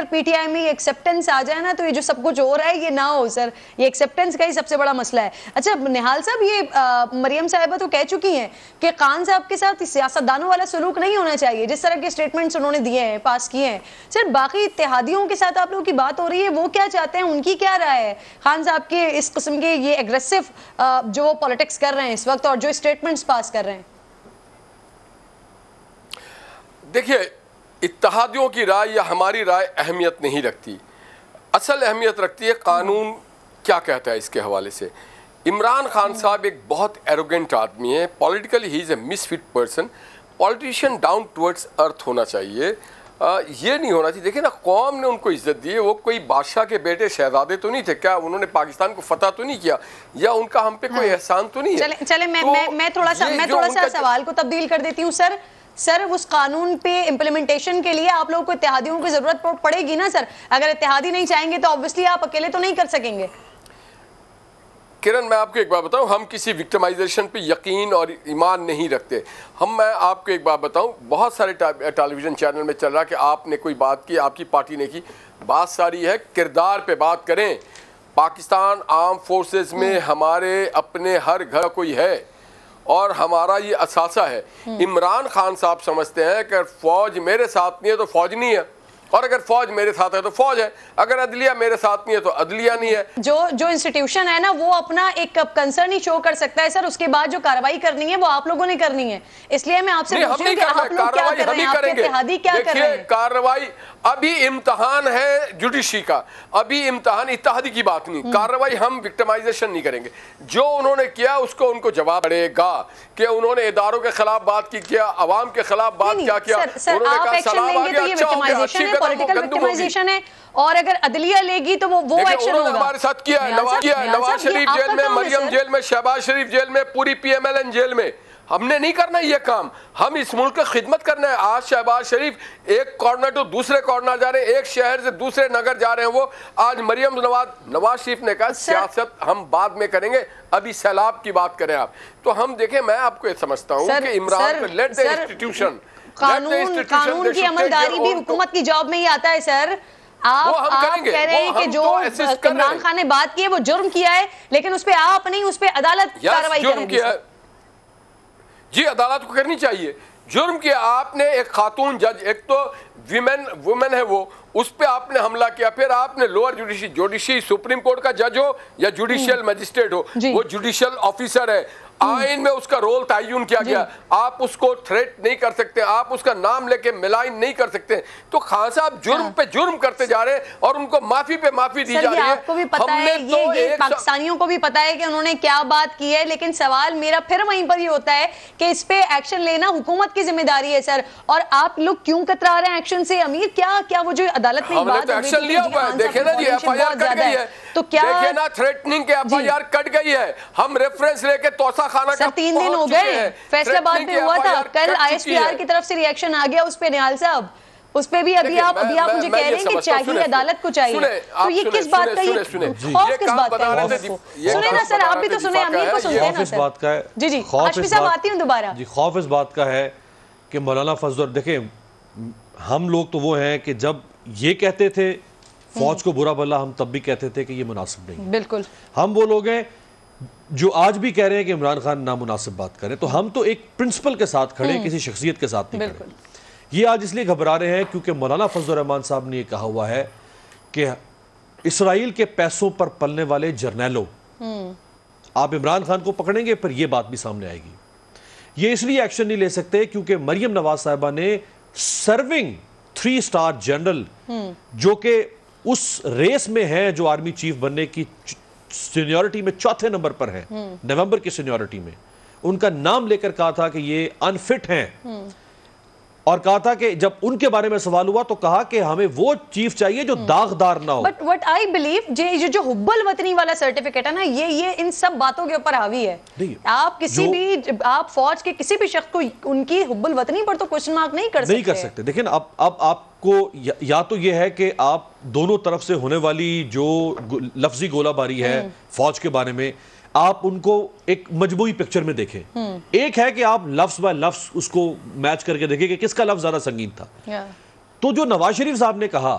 اگر P T I میں یہ ایکسیپٹنس آ جائے نا تو یہ جو سب کچھ ہو رہا ہے یہ نہ ہو سر. یہ ایکسیپٹنس کا ہی سب سے بڑا مسئلہ ہے. اچھا نہال صاحب, یہ مریم صاحبہ تو کہہ چکی ہیں کہ خان صاحب کے ساتھ سیاستدانوں والا سلوک نہیں ہونا چاہیے جس طرح کے اسٹیٹمنٹس انہوں نے دیے ہیں, پاس کیے ہیں. سر باقی اتحادیوں کے ساتھ آپ لوگوں کی بات ہو رہی ہے, وہ کیا چاہتے ہیں, ان کی کیا رائے ہے خان صاحب کے اس قسم کے یہ ایگریسو جو پولیٹکس کر رہے ہیں اس وقت اور جو اسٹیٹمنٹس پاس کر رہے ہیں؟ دیکھیے, اتحادیوں کی رائے یا ہماری رائے اہمیت نہیں رکھتی. اصل اہمیت رکھتی ہے قانون کیا کہتا ہے اس کے حوالے سے. عمران خان صاحب ایک بہت ایروگنٹ آدمی ہے, politically he is a misfit person. Politician down towards earth ہونا چاہیے, یہ نہیں ہونا چاہیے. دیکھیں نا, قوم نے ان کو عزت دی ہے, وہ کوئی بادشاہ کے بیٹے شہزادے تو نہیں تھے, کیا انہوں نے پاکستان کو فتح تو نہیں کیا, یا ان کا ہم پہ کوئی احسان تو نہیں ہے. چلے میں تھوڑا سا سوال کو تبدیل کر دیتی ہوں. سر اس قانون پہ امپلیمنٹیشن کے لیے آپ لوگوں کو اتحادیوں کی ضرورت پڑے گی نا سر. اگر اتحادی نہیں چاہیں گے تو obviously آپ اکیلے تو نہیں کر سکیں گے. کرن, میں آپ کو ایک بات بتاؤں, ہم کسی وکٹمائزیشن پہ یقین اور ایمان نہیں رکھتے. میں آپ کو ایک بات بتاؤں, بہت سارے ٹیلی ویژن چینل میں چل رہا کہ آپ نے کوئی بات کی, آپ کی پارٹی نے کی. بات ساری ہے کردار پہ بات کریں. پاکستان آرم فورسز میں ہمارے اپنے ہر گھر کوئی ہے اور ہمارا یہ اثاثہ ہے. عمران خان صاحب سمجھتے ہیں کہ فوج میرے ساتھ نہیں ہے تو فوج نہیں ہے, اور اگر فوج میرے ساتھ ہے تو فوج ہے, اگر عدلیہ میرے ساتھ نہیں ہے تو عدلیہ نہیں ہے. جو انسٹیٹیوشن ہے نا وہ اپنا ایک کنسرن ہی شو کر سکتا ہے سر, اس کے بعد جو کارروائی کرنی ہے وہ آپ لوگوں نے کرنی ہے. اس لیے میں آپ سے پوچھ رہی ہوں کہ آپ لوگ کیا کر رہے ہیں, آپ کے اتحادی کیا کر رہے ہیں؟ کارروائی ابھی امتحان ہے جوڈیشری کا, ابھی امتحان اتحادی کی بات نہیں. کارروائی ہم وکٹمائزیشن نہیں کریں گے. جو انہوں نے کیا اس کو ان کو جواب پڑے گا کہ انہوں نے اداروں کے خلاف بات کی, کیا عوام کے خلاف بات کیا کیا. سر آپ ایکشن لیں گے تو یہ وکٹمائزیشن ہے, پولیٹیکل وکٹمائزیشن ہے, اور اگر عدلیہ لے گی تو وہ ایکشن ہوگا. ہمارے ساتھ کیا ہے, نواز شریف جیل میں, مریم جیل میں, شہباز شریف جیل میں, پوری P M L N jail میں. ہم نے نہیں کرنا یہ کام, ہم اس ملک کی خدمت کرنا ہے. آج شہباز شریف ایک کارنر تو دوسرے کارنر جا رہے ہیں, ایک شہر سے دوسرے نگر جا رہے ہیں. وہ آج مریم نواز شریف نے کہا سیاست ہم بعد میں کریں گے, ابھی سیلاب کی بات کریں آپ. تو ہم دیکھیں, میں آپ کو یہ سمجھتا ہوں کہ عمران کو لیٹ دی انسٹیٹیوشن, قانون کی عملداری بھی حکومت کی جاب میں ہی آتا ہے سر. آپ کہہ رہے ہیں کہ جو عمران خان نے بات کی ہے وہ جرم کیا ہے, لیکن اس پہ آپ نہیں, اس پہ عدالت کارروائی کرے گی. جی عدالت کو کرنی چاہیے. جرم کیا آپ نے, ایک خاتون جج, ایک تو ویمن ہے وہ, اس پہ آپ نے حملہ کیا. پھر آپ نے لوور جوڈیشری سپریم کورٹ کا جج ہو یا جوڈیشل مجسٹریٹ ہو, وہ جوڈیشل آفیسر ہے, آئین میں اس کا رول تعین کیا گیا. آپ اس کو تھریٹ نہیں کر سکتے, آپ اس کا نام لے کے ملائن نہیں کر سکتے. تو خان صاحب جرم پہ جرم کرتے جا رہے ہیں اور ان کو معافی پہ معافی دی جا رہی ہے. آپ کو بھی پتا ہے, یہ پاکستانیوں کو بھی پتا ہے کہ انہوں نے کیا بات کی ہے, لیکن سوال میرا پھر وہیں پر ہی ہوتا ہے کہ اس پہ ایکشن لینا حکومت کی ذمہ داری ہے سر. اور آپ لوگ کیوں کترا رہے ہیں ایکشن سے؟ امیر کیا وہ جو عدالت میں بات ایکشن لیا ہوا ہے, دیکھیں نا جی ایف آئی آر کٹ گئی ہے, تو کیا دیکھیں نا تھریٹننگ کے ایف آئی آر کٹ گئی ہے. ہم ریفرنس لے کے توسا خانہ کا 3 دن ہو گئے, فیصلہ باد پہ ہوا تھا, کل آئی ایس پی آر کی طرف سے ریئیکشن آ گیا اس پہ. نہال صاحب اس پہ بھی ابھی آپ مجھے کہہ رہے ہیں کہ چاہیے, عدالت کو چاہیے, تو یہ کس بات کا, یہ خوف کس بات کا ہے؟ سنیں نا سر, آپ بھی تو سنیں, امیر کو سنتے ہیں نا سر. جی آشفی صاحب آتی ہوں دوبارہ. جی خوف اس بات کا ہے کہ مولانا فضل, دیکھیں ہم لوگ تو وہ ہیں کہ جب یہ کہتے تھے فوج کو برا بھلا, ہم تب بھی کہتے تھے کہ یہ مناسب نہیں. بالکل ہم وہ لوگ ہیں جو آج بھی کہہ رہے ہیں کہ عمران خان نامناسب بات کریں. تو ہم تو ایک پرنسپل کے ساتھ کھڑے, کسی شخصیت کے ساتھ نہیں کھڑے. یہ آج اس لیے گھبرا رہے ہیں کیونکہ مولانا فضل الرحمان صاحب نے یہ کہا ہوا ہے کہ اسرائیل کے پیسوں پر پلنے والے جرنیلوں, آپ عمران خان کو پکڑیں گے پھر یہ بات بھی سامنے آئے گی. یہ اس لیے ایکشن نہیں لے سکتے کیونکہ مریم نواز صاحبہ نے سرونگ 3 اسٹار جنرل جو کہ اس ریس میں ہیں جو آرمی چیف بننے کی سینیورٹی میں 4تھے نمبر پر ہیں, نومبر کی سینیورٹی میں, ان کا نام لے کر کہا تھا کہ یہ انفٹ ہیں. اور کہا تھا کہ جب ان کے بارے میں سوال ہوا تو کہا کہ ہمیں وہ چیف چاہیے جو داغدار نہ ہو. بٹ وٹ آئی بلیو جو حب الوطنی والا سرٹیفکیٹ ہے نا, یہ ان سب باتوں کے اوپر حاوی ہے. آپ کسی بھی, آپ فوج کے کسی بھی شخص کو ان کی حب الوطنی پر تو کوشچن مارک نہیں کر سکتے. دیکھیں اب آپ کو یا تو یہ ہے کہ آپ دونوں طرف سے ہونے والی جو لفظی گولہ باری ہے فوج کے بارے میں, آپ ان کو ایک مجموعی پکچر میں دیکھیں. ایک ہے کہ آپ لفظ بائی لفظ اس کو میچ کر کے دیکھیں کہ کس کا لفظ زیادہ سنگین تھا. تو جو نواز شریف صاحب نے کہا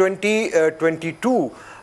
2022